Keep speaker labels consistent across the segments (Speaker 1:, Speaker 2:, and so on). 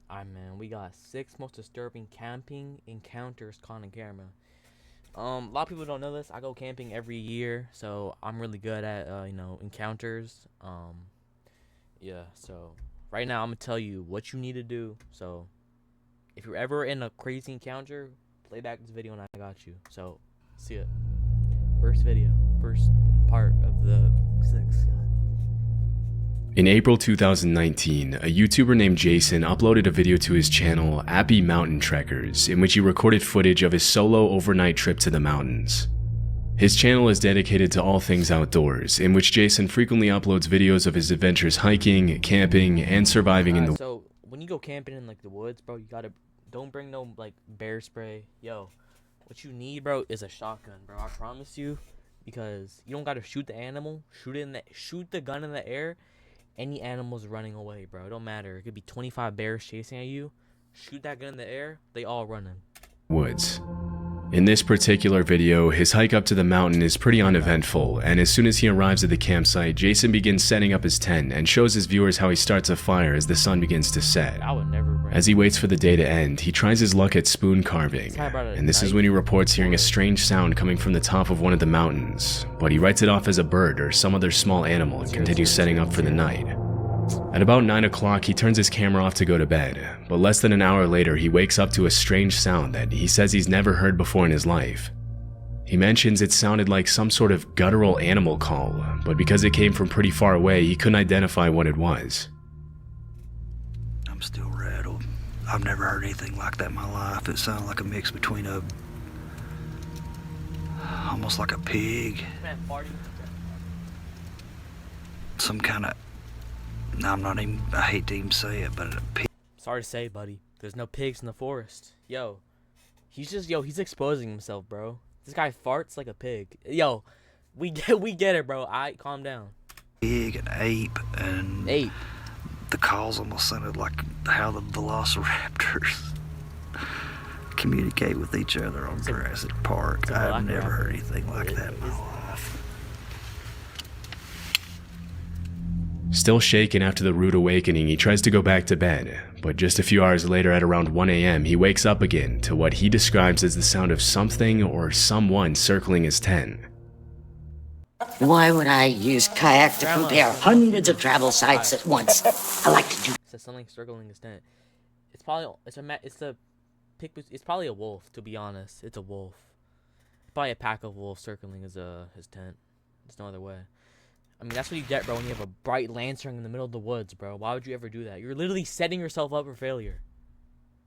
Speaker 1: Alright, man, we got 6 most disturbing camping encounters caught on camera. A lot of people don't know this. I go camping every year, so I'm really good at encounters. Yeah. So right now I'm gonna tell you what you need to do. So if you're ever in a crazy encounter, play back this video and I got you. So see it. First video, first part of the 6.
Speaker 2: In April 2019, a YouTuber named Jason uploaded a video to his channel, Abbey Mountain Trekkers, in which he recorded footage of his solo overnight trip to the mountains. His channel is dedicated to all things outdoors, in which Jason frequently uploads videos of his adventures hiking, camping, and surviving in the woods.
Speaker 1: So when you go camping in like the woods, bro, you gotta don't bring no like bear spray. Yo, what you need, bro, is a shotgun, bro. I promise you, because you don't gotta shoot the animal. Shoot the gun in the air. Any animals running away, bro. It don't matter. It could be 25 bears chasing at you. Shoot that gun in the air. They all running.
Speaker 2: Woods. In this particular video, his hike up to the mountain is pretty uneventful, and as soon as he arrives at the campsite, Jason begins setting up his tent and shows his viewers how he starts a fire as the sun begins to set.
Speaker 1: I would never bring.
Speaker 2: As he waits for the day to end, he tries his luck at spoon carving, and this is when he reports hearing a strange sound coming from the top of one of the mountains, but he writes it off as a bird or some other small animal and continues setting up for the night. At about 9 o'clock, he turns his camera off to go to bed, but less than an hour later, he wakes up to a strange sound that he says he's never heard before in his life. He mentions it sounded like some sort of guttural animal call, but because it came from pretty far away, he couldn't identify what it was.
Speaker 3: I'm still rattled. I've never heard anything like that in my life. It sounded like a mix between almost like a pig, some kind of, I hate to even say it, but a pig.
Speaker 1: Sorry to say, buddy. There's no pigs in the forest. He's exposing himself, bro. This guy farts like a pig. Yo, we get it, bro. Calm down.
Speaker 3: Pig and ape and
Speaker 1: Ape.
Speaker 3: The calls almost sounded like how the velociraptors communicate with each other on Jurassic Park. I've never heard anything like that in my life.
Speaker 2: Still shaken after the rude awakening, he tries to go back to bed, but just a few hours later at around 1 a.m. he wakes up again to what he describes as the sound of something or someone circling his tent.
Speaker 4: Why would I use kayak to compare hundreds of travel sites at once? I like to do.
Speaker 1: Says something circling his tent. It's probably it's probably a wolf, to be honest. It's a wolf. Probably a pack of wolves circling his tent. There's no other way. I mean, that's what you get, bro, when you have a bright lantern in the middle of the woods, bro. Why would you ever do that? You're literally setting yourself up for failure.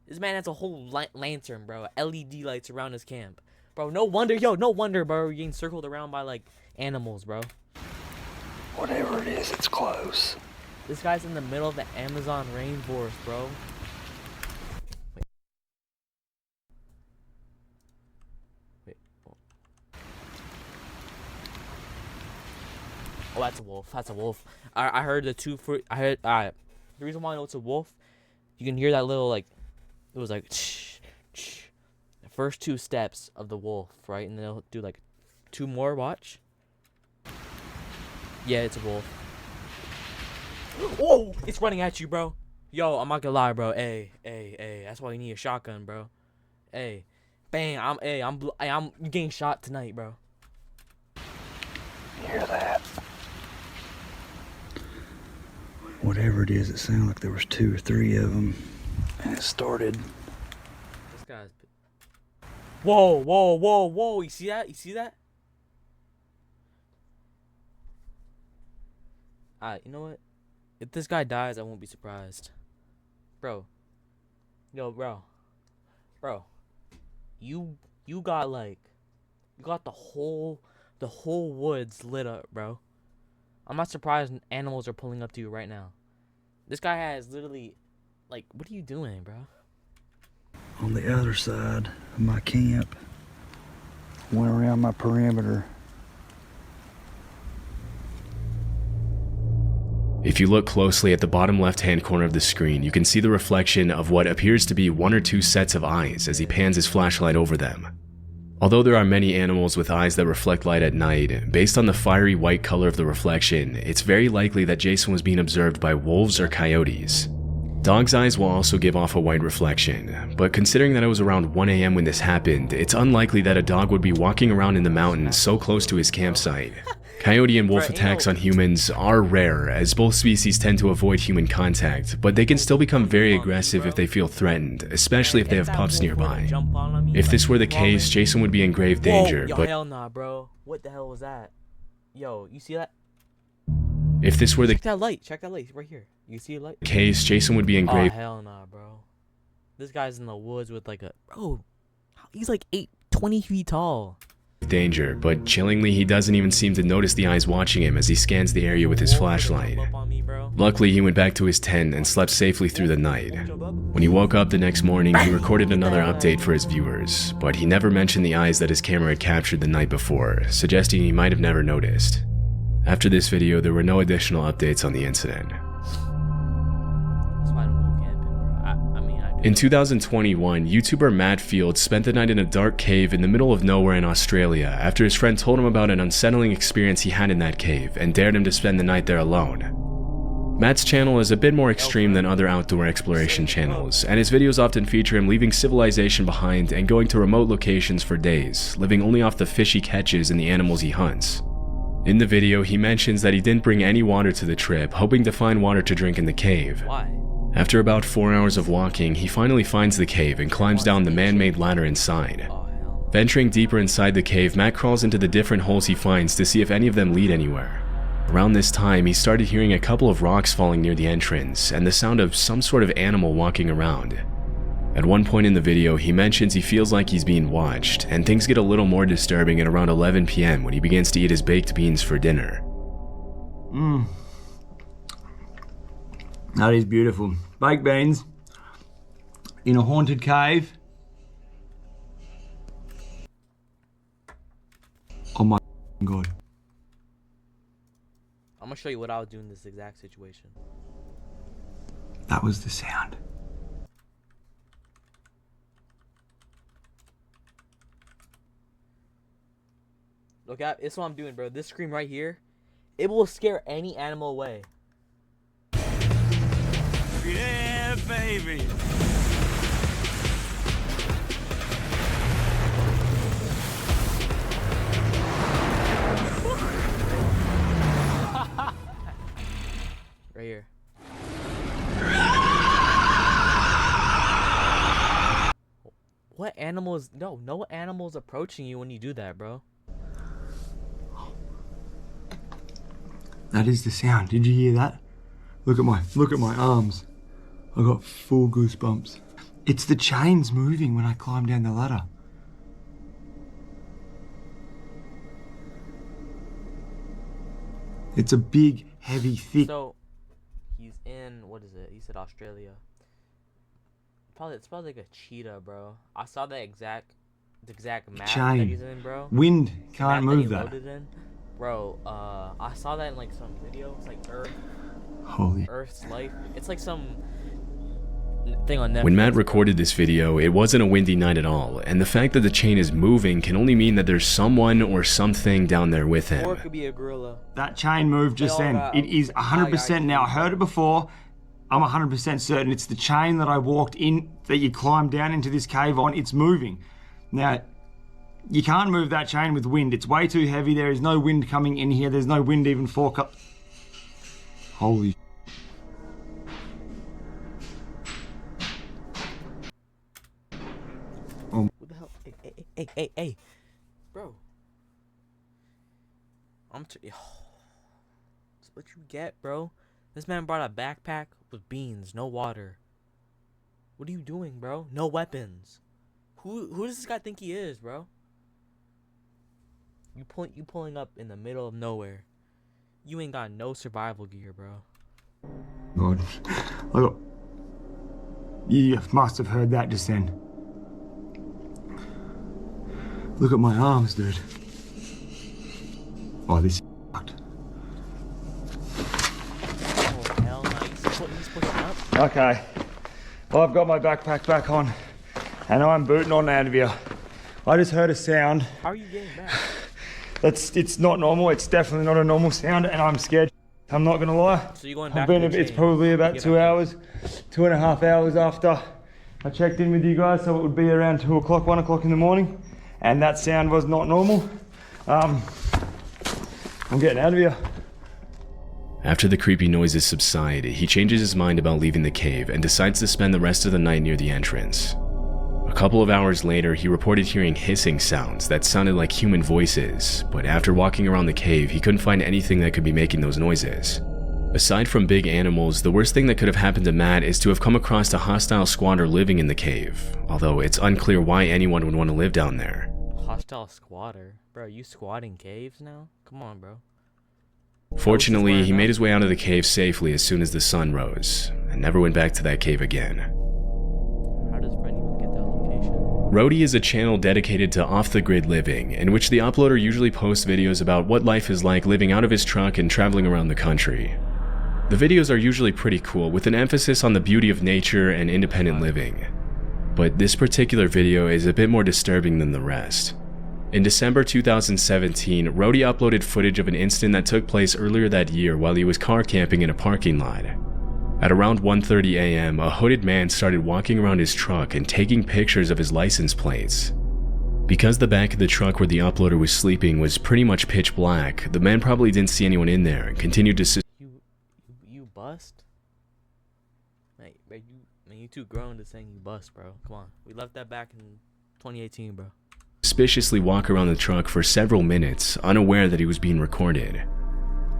Speaker 1: This man has a whole lantern, bro. LED lights around his camp. Bro, no wonder, bro, you're getting circled around by, like, animals, bro.
Speaker 3: Whatever it is, it's close.
Speaker 1: This guy's in the middle of the Amazon rainforest, bro. Wait. Oh, that's a wolf. That's a wolf. I heard the the reason why I know it's a wolf, you can hear that little, like, it was like, the first 2 steps of the wolf, right? And then they'll do, like, 2 more, watch. Yeah, it's a wolf. Whoa! It's running at you, bro. Yo, I'm not gonna lie, bro. Hey. That's why you need a shotgun, bro. Hey. Bang. I'm getting shot tonight, bro.
Speaker 3: You hear that? Whatever it is, it sounded like there was 2 or 3 of them, and it started.
Speaker 1: This guy's. Whoa! You see that? Alright, you know what? If this guy dies, I won't be surprised. Bro. Yo, bro. You got the whole woods lit up, bro. I'm not surprised animals are pulling up to you right now. This guy has literally, like, what are you doing, bro?
Speaker 3: On the other side of my camp, went around my perimeter.
Speaker 2: If you look closely at the bottom left-hand corner of the screen, you can see the reflection of what appears to be 1 or 2 sets of eyes as he pans his flashlight over them. Although there are many animals with eyes that reflect light at night, based on the fiery white color of the reflection, it's very likely that Jason was being observed by wolves or coyotes. Dog's eyes will also give off a white reflection, but considering that it was around 1 a.m. when this happened, it's unlikely that a dog would be walking around in the mountains so close to his campsite. Coyote and wolf attacks on humans are rare, as both species tend to avoid human contact, but they can still become very aggressive if they feel threatened, especially if they have pups nearby. If this were the case, Jason would be in grave danger,
Speaker 1: Yo,
Speaker 2: but
Speaker 1: hell nah, bro. What the hell was that? Yo, you see that?
Speaker 2: if this were the
Speaker 1: Check that light. Check that light right here. You see a light?
Speaker 2: case, Jason would be in
Speaker 1: Oh
Speaker 2: grave
Speaker 1: hell nah, bro. This guy's in the woods with like a bro. He's like 20 feet tall.
Speaker 2: danger, but chillingly he doesn't even seem to notice the eyes watching him as he scans the area with his flashlight. Luckily, he went back to his tent and slept safely through the night. When he woke up the next morning, he recorded another update for his viewers, but he never mentioned the eyes that his camera had captured the night before, suggesting he might have never noticed. After this video, there were no additional updates on the incident. In 2021, YouTuber Matt Field spent the night in a dark cave in the middle of nowhere in Australia after his friend told him about an unsettling experience he had in that cave and dared him to spend the night there alone. Matt's channel is a bit more extreme than other outdoor exploration channels, and his videos often feature him leaving civilization behind and going to remote locations for days, living only off the fish he catches and the animals he hunts. In the video, he mentions that he didn't bring any water to the trip, hoping to find water to drink in the cave.
Speaker 1: Why?
Speaker 2: After about 4 hours of walking, he finally finds the cave and climbs down the man-made ladder inside. Venturing deeper inside the cave, Matt crawls into the different holes he finds to see if any of them lead anywhere. Around this time, he started hearing a couple of rocks falling near the entrance and the sound of some sort of animal walking around. At one point in the video, he mentions he feels like he's being watched, and things get a little more disturbing at around 11 p.m. when he begins to eat his baked beans for dinner.
Speaker 5: That is beautiful. Baked beans in a haunted cave. Oh my god.
Speaker 1: I'm gonna show you what I would do in this exact situation.
Speaker 5: That was the sound.
Speaker 1: Look at this. Is what I'm doing, bro. This scream right here, it will scare any animal away.
Speaker 6: Yeah, baby.
Speaker 1: Right here. What animals? No animals approaching you when you do that, bro.
Speaker 5: That is the sound. Did you hear that? Look at my arms. I got full goosebumps. It's the chains moving when I climb down the ladder. It's a big, heavy, thick.
Speaker 1: So he's in, what is it? He said Australia. It's probably like a cheetah, bro. I saw the exact map
Speaker 5: chain.
Speaker 1: that he's in, bro.
Speaker 5: Wind can't move that.
Speaker 1: Loaded in. Bro, I saw that in like some video. It's like Earth's Life. It's like some thing on Netflix.
Speaker 2: When Matt recorded this video, it wasn't a windy night at all, and the fact that the chain is moving can only mean that there's someone or something down there with him.
Speaker 1: Or it could be a gorilla.
Speaker 5: That chain moved just then. It is 100% now. I heard it before. I'm 100% certain it's the chain that I walked in, that you climbed down into this cave on. It's moving. Now, you can't move that chain with wind. It's way too heavy. There is no wind coming in here. There's no wind even forecast. Holy.
Speaker 1: What the hell? Hey. Bro. That's what you get, bro. This man brought a backpack with beans, no water. What are you doing, bro? No weapons. Who does this guy think he is, bro? You pulling up in the middle of nowhere. You ain't got no survival gear, bro.
Speaker 5: God. Look. You must have heard that just then. Look at my arms, dude. Oh, this is fucked.
Speaker 1: Oh, hell no. He's pushing up.
Speaker 5: Okay. Well, I've got my backpack back on, and I'm booting on out of here. I just heard a sound.
Speaker 1: How are you getting back?
Speaker 5: It's not normal. It's definitely not a normal sound, and I'm scared. I'm not gonna lie.
Speaker 1: So you're going back to the
Speaker 5: It's
Speaker 1: chain.
Speaker 5: probably about
Speaker 1: Get
Speaker 5: 2
Speaker 1: back.
Speaker 5: hours, 2.5 hours after I checked in with you guys, so it would be around 2 o'clock, 1 o'clock in the morning, and that sound was not normal. I'm getting out of here.
Speaker 2: After the creepy noises subside, he changes his mind about leaving the cave and decides to spend the rest of the night near the entrance. A couple of hours later, he reported hearing hissing sounds that sounded like human voices, but after walking around the cave, he couldn't find anything that could be making those noises. Aside from big animals, the worst thing that could have happened to Matt is to have come across a hostile squatter living in the cave, although it's unclear why anyone would want to live down there.
Speaker 1: Hostile squatter? Bro, you squatting caves now? Come on, bro.
Speaker 2: Fortunately, he made his way out of the cave safely as soon as the sun rose, and never went back to that cave again.
Speaker 1: How does Brent even get that location?
Speaker 2: Roadie is a channel dedicated to off-the-grid living, in which the uploader usually posts videos about what life is like living out of his truck and traveling around the country. The videos are usually pretty cool, with an emphasis on the beauty of nature and independent living. But this particular video is a bit more disturbing than the rest. In December 2017, Roadie uploaded footage of an incident that took place earlier that year while he was car camping in a parking lot. At around 1:30 a.m., a hooded man started walking around his truck and taking pictures of his license plates. Because the back of the truck where the uploader was sleeping was pretty much pitch black, the man probably didn't see anyone in there and continued to
Speaker 1: You bust? Mate, bro, you too grown to saying you bust, bro. Come on. We left that back in 2018, bro.
Speaker 2: suspiciously walk around the truck for several minutes, unaware that he was being recorded.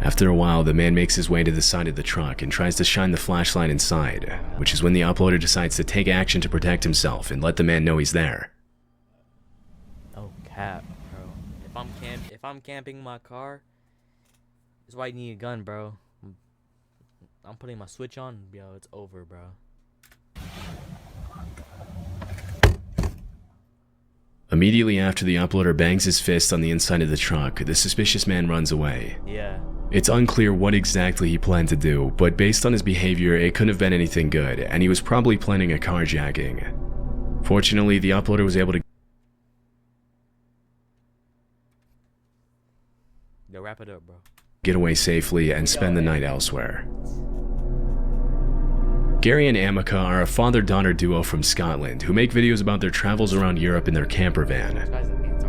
Speaker 2: After a while, the man makes his way to the side of the truck and tries to shine the flashlight inside, which is when the uploader decides to take action to protect himself and let the man know he's there.
Speaker 1: Oh, cap, bro. If I'm camping my car, that's why you need a gun, bro. I'm putting my switch on, yo, it's over, bro.
Speaker 2: Immediately after the uploader bangs his fist on the inside of the truck, the suspicious man runs away.
Speaker 1: Yeah.
Speaker 2: It's unclear what exactly he planned to do, but based on his behavior, it couldn't have been anything good, and he was probably planning a carjacking. Fortunately, the uploader was able to
Speaker 1: Yo, wrap it up, bro.
Speaker 2: get away safely and spend the night elsewhere. Gary and Amica are a father-daughter duo from Scotland who make videos about their travels around Europe in their camper van.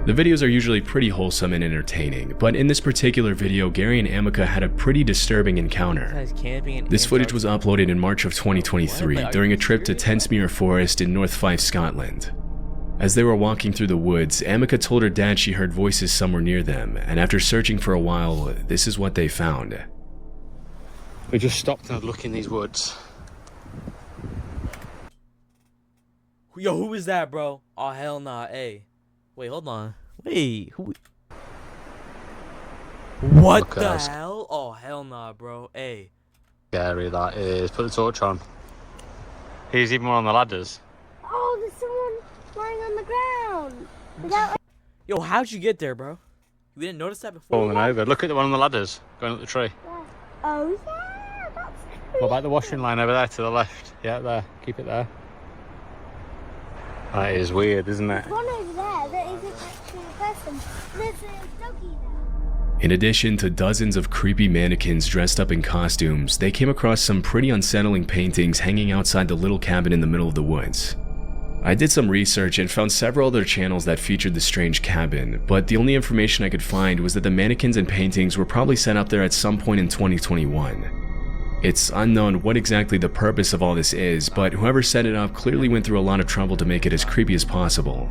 Speaker 2: The videos are usually pretty wholesome and entertaining, but in this particular video, Gary and Amica had a pretty disturbing encounter. This footage was uploaded in March of 2023 during a trip to Tensmuir Forest in North Fife, Scotland. As they were walking through the woods, Amica told her dad she heard voices somewhere near them, and after searching for a while, this is what they found.
Speaker 7: We just stopped and had a look in these woods.
Speaker 1: Yo, who is that, bro? Oh, hell nah, hey. Wait, hold on. Wait, who? What
Speaker 7: Look at
Speaker 1: the
Speaker 7: us.
Speaker 1: hell? Oh, hell nah, bro. Hey.
Speaker 7: Scary that is. Put the torch on. He's even one on the ladders.
Speaker 8: Oh, there's someone lying on the ground. Without
Speaker 1: Yo, how'd you get there, bro? You didn't notice that before?
Speaker 7: Falling over. Look at the one on the ladders going up the tree.
Speaker 8: Oh, yeah, that's
Speaker 7: What about the washing line over there to the left? Yeah, there. Keep it there. That is weird, isn't it?
Speaker 8: one over there that isn't actually a person. There's a doggy there.
Speaker 2: In addition to dozens of creepy mannequins dressed up in costumes, they came across some pretty unsettling paintings hanging outside the little cabin in the middle of the woods. I did some research and found several other channels that featured the strange cabin, but the only information I could find was that the mannequins and paintings were probably set up there at some point in 2021. It's unknown what exactly the purpose of all this is, but whoever set it up clearly went through a lot of trouble to make it as creepy as possible.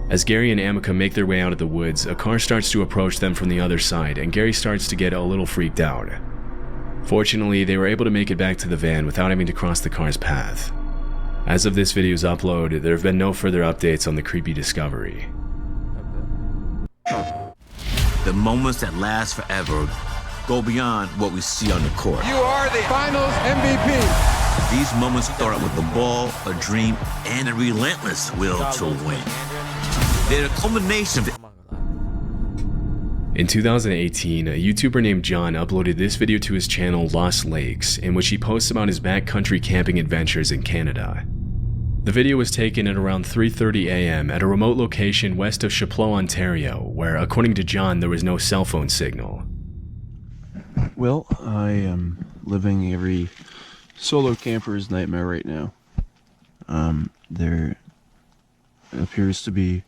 Speaker 2: As Gary and Amica make their way out of the woods, a car starts to approach them from the other side, and Gary starts to get a little freaked out. Fortunately, they were able to make it back to the van without having to cross the car's path. As of this video's upload, there have been no further updates on the creepy discovery.
Speaker 6: The moments that last forever go beyond what we see on the court.
Speaker 9: You are the Finals MVP.
Speaker 6: These moments start out with the ball, a dream, and a relentless will to win. They're a culmination of
Speaker 2: In 2018, a YouTuber named John uploaded this video to his channel Lost Lakes, in which he posts about his backcountry camping adventures in Canada. The video was taken at around 3:30 a.m. at a remote location west of Chapleau, Ontario, where, according to John, there was no cell phone signal.
Speaker 10: Well, I am living every solo camper's nightmare right now. There appears to be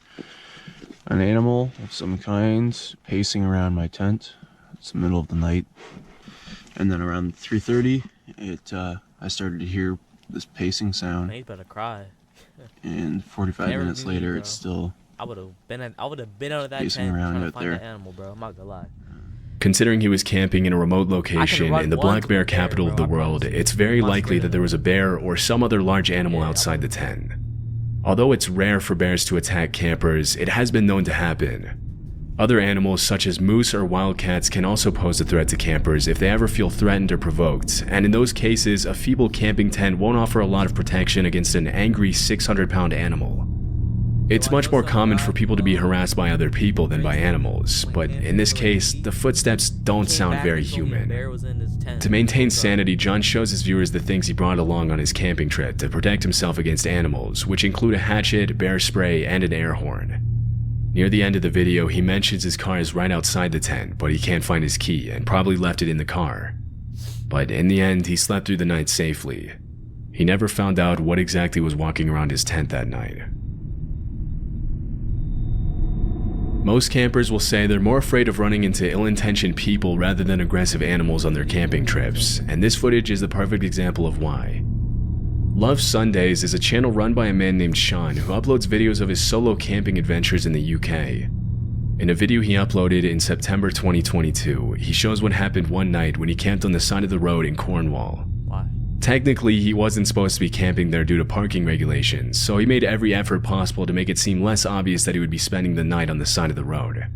Speaker 10: an animal of some kind pacing around my tent. It's the middle of the night. And then around 3:30, I started to hear this pacing sound.
Speaker 1: Man, you better cry.
Speaker 10: And 45 minutes later, it's still
Speaker 1: I would have been out of that
Speaker 10: pacing
Speaker 1: tent
Speaker 10: around
Speaker 1: trying to
Speaker 10: out
Speaker 1: find
Speaker 10: there.
Speaker 1: that animal, bro. I'm not gonna lie.
Speaker 2: Considering he was camping in a remote location in the black bear capital of the world, it's very likely that there was a bear or some other large animal outside the tent. Although it's rare for bears to attack campers, it has been known to happen. Other animals such as moose or wildcats can also pose a threat to campers if they ever feel threatened or provoked, and in those cases, a feeble camping tent won't offer a lot of protection against an angry 600-pound animal. It's much more common for people to be harassed by other people than by animals, but in this case, the footsteps don't sound very human. To maintain sanity, John shows his viewers the things he brought along on his camping trip to protect himself against animals, which include a hatchet, bear spray, and an air horn. Near the end of the video, he mentions his car is right outside the tent, but he can't find his key and probably left it in the car. But in the end, he slept through the night safely. He never found out what exactly was walking around his tent that night. Most campers will say they're more afraid of running into ill-intentioned people rather than aggressive animals on their camping trips, and this footage is the perfect example of why. Love Sundays is a channel run by a man named Sean who uploads videos of his solo camping adventures in the UK. In a video he uploaded in September 2022, he shows what happened one night when he camped on the side of the road in Cornwall.
Speaker 1: Why?
Speaker 2: Technically, he wasn't supposed to be camping there due to parking regulations, so he made every effort possible to make it seem less obvious that he would be spending the night on the side of the road.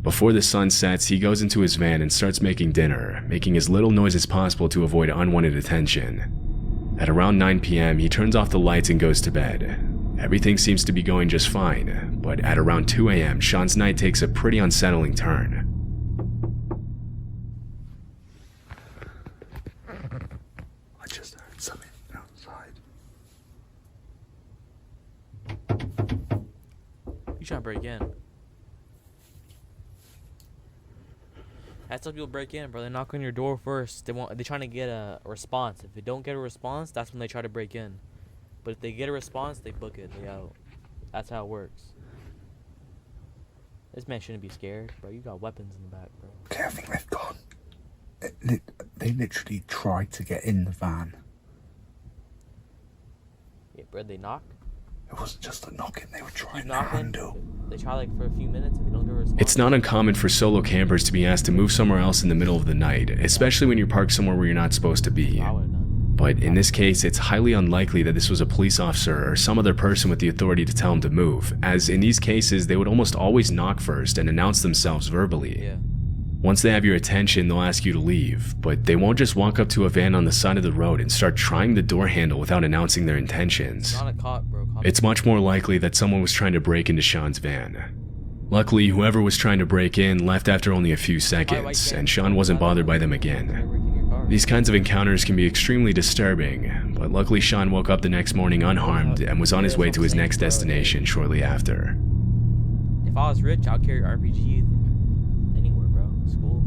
Speaker 2: Before the sun sets, he goes into his van and starts making dinner, making as little noise as possible to avoid unwanted attention. At around 9 p.m., he turns off the lights and goes to bed. Everything seems to be going just fine, but at around 2 a.m., Sean's night takes a pretty unsettling turn.
Speaker 3: I just heard something outside.
Speaker 1: You trying to break in? That's how people break in, bro. They knock on your door first. They're trying to get a response. If they don't get a response, that's when they try to break in. But if they get a response, they book it. They out. That's how it works. This man shouldn't be scared, bro. You got weapons in the back, bro.
Speaker 3: Okay, I think they've gone. They literally tried to get in the van.
Speaker 1: Yeah, bro. They knock.
Speaker 3: It wasn't just a knocking. They were trying to
Speaker 1: knocking.
Speaker 3: handle.
Speaker 1: They try like for a few minutes and they don't get a response.
Speaker 2: It's not uncommon for solo campers to be asked to move somewhere else in the middle of the night, especially when you're parked somewhere where you're not supposed to be. But in this case, it's highly unlikely that this was a police officer or some other person with the authority to tell him to move, as in these cases, they would almost always knock first and announce themselves verbally.
Speaker 1: Yeah.
Speaker 2: Once they have your attention, they'll ask you to leave, but they won't just walk up to a van on the side of the road and start trying the door handle without announcing their intentions.
Speaker 1: It's not a cop, bro.
Speaker 2: It's much more likely that someone was trying to break into Sean's van. Luckily, whoever was trying to break in left after only a few seconds, and Sean wasn't bothered by them again. These kinds of encounters can be extremely disturbing, but luckily Sean woke up the next morning unharmed and was on his way to his next destination shortly after.
Speaker 1: If I was rich, I'd carry RPG anywhere, bro. School.